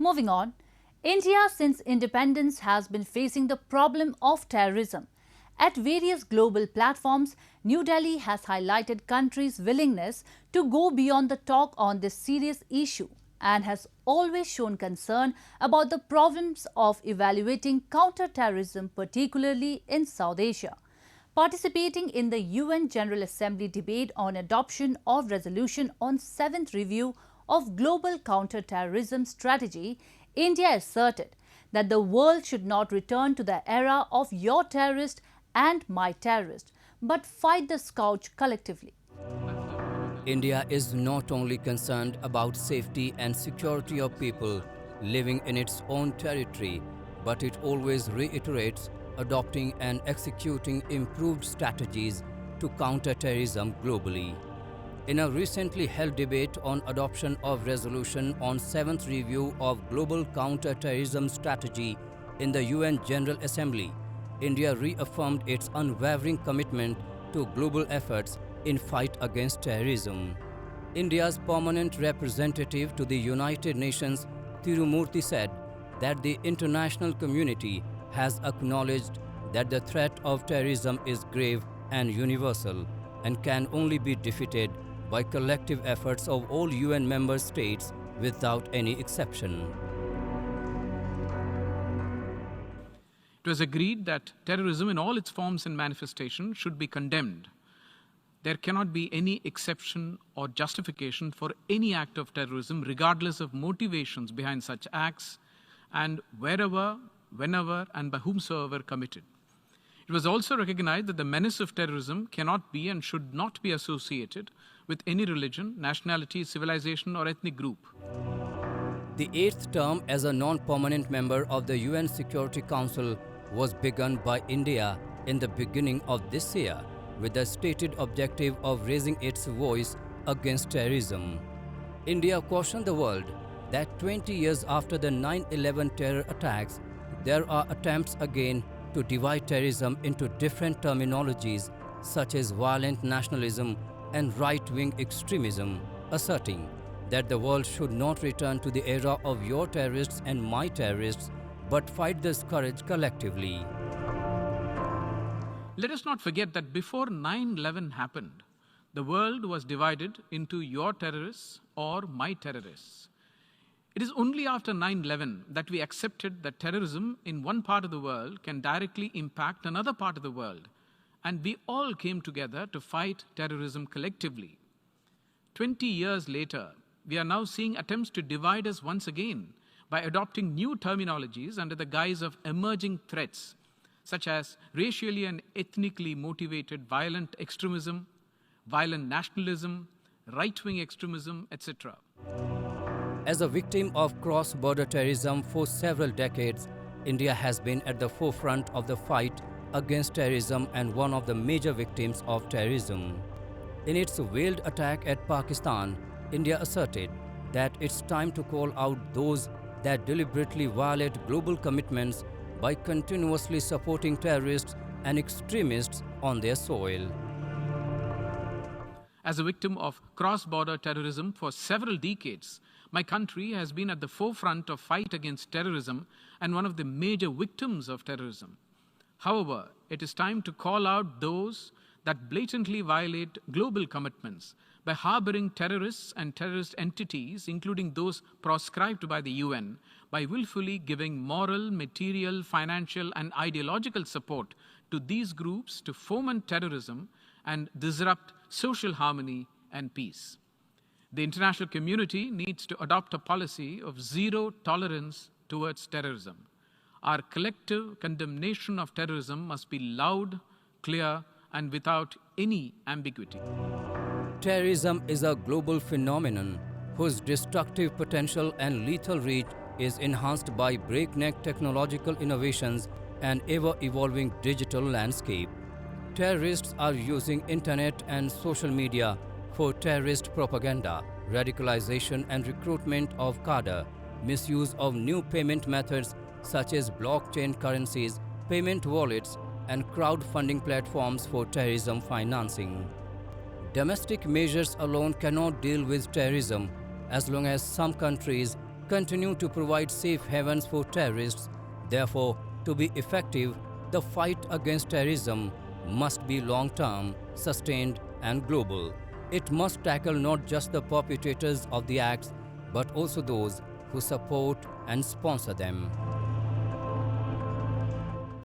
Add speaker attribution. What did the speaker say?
Speaker 1: Moving on, India since independence has been facing the problem of terrorism. At various global platforms, New Delhi has highlighted countries' willingness to go beyond the talk on this serious issue and has always shown concern about the problems of evaluating counter-terrorism, particularly in South Asia. Participating in the UN General Assembly debate on adoption of resolution on 7th review of Global Counter Terrorism Strategy, India asserted that the world should not return to the era of your terrorist and my terrorist, but fight the scourge collectively.
Speaker 2: India is not only concerned about safety and security of people living in its own territory, but it always reiterates adopting and executing improved strategies to counter terrorism globally. In a recently held debate on adoption of resolution on 7th review of Global Counter Terrorism Strategy in the UN General Assembly, India reaffirmed its unwavering commitment to global efforts in fight against terrorism. India's permanent representative to the United Nations, Tirumurti, said that the international community has acknowledged that the threat of terrorism is grave and universal and can only be defeated by collective efforts of all UN member states without any exception.
Speaker 3: It was agreed that terrorism in all its forms and manifestations should be condemned. There cannot be any exception or justification for any act of terrorism, regardless of motivations behind such acts and wherever, whenever, and by whomsoever committed. It was also recognized that the menace of terrorism cannot be and should not be associated with any religion, nationality, civilization, or ethnic group.
Speaker 2: The 8th term as a non-permanent member of the UN Security Council was begun by India in the beginning of this year with the stated objective of raising its voice against terrorism. India cautioned the world that 20 years after the 9/11 terror attacks, there are attempts again to divide terrorism into different terminologies such as violent nationalism and right-wing extremism, asserting that the world should not return to the era of your terrorists and my terrorists, but fight the scourge collectively.
Speaker 3: Let us not forget that before 9/11 happened, the world was divided into your terrorists or my terrorists. It is only after 9/11 that we accepted that terrorism in one part of the world can directly impact another part of the world, and we all came together to fight terrorism collectively. 20 years later, we are now seeing attempts to divide us once again by adopting new terminologies under the guise of emerging threats, such as racially and ethnically motivated violent extremism, violent nationalism, right-wing extremism, etc.
Speaker 2: As a victim of cross-border terrorism for several decades, India has been at the forefront of the fight against terrorism and one of the major victims of terrorism. In its veiled attack at Pakistan, India asserted that it's time to call out those that deliberately violate global commitments by continuously supporting terrorists and extremists on their soil.
Speaker 3: As a victim of cross-border terrorism for several decades, my country has been at the forefront of fight against terrorism and one of the major victims of terrorism. However, it is time to call out those that blatantly violate global commitments by harboring terrorists and terrorist entities, including those proscribed by the UN, by willfully giving moral, material, financial, and ideological support to these groups to foment terrorism and disrupt social harmony and peace. The international community needs to adopt a policy of zero tolerance towards terrorism. Our collective condemnation of terrorism must be loud, clear, and without any ambiguity.
Speaker 2: Terrorism is a global phenomenon whose destructive potential and lethal reach is enhanced by breakneck technological innovations and ever-evolving digital landscape. Terrorists are using internet and social media for terrorist propaganda, radicalization and recruitment of cadre, misuse of new payment methods such as blockchain currencies, payment wallets, and crowdfunding platforms for terrorism financing. Domestic measures alone cannot deal with terrorism as long as some countries continue to provide safe havens for terrorists. Therefore, to be effective, the fight against terrorism must be long-term, sustained and global. It must tackle not just the perpetrators of the acts, but also those who support and sponsor them.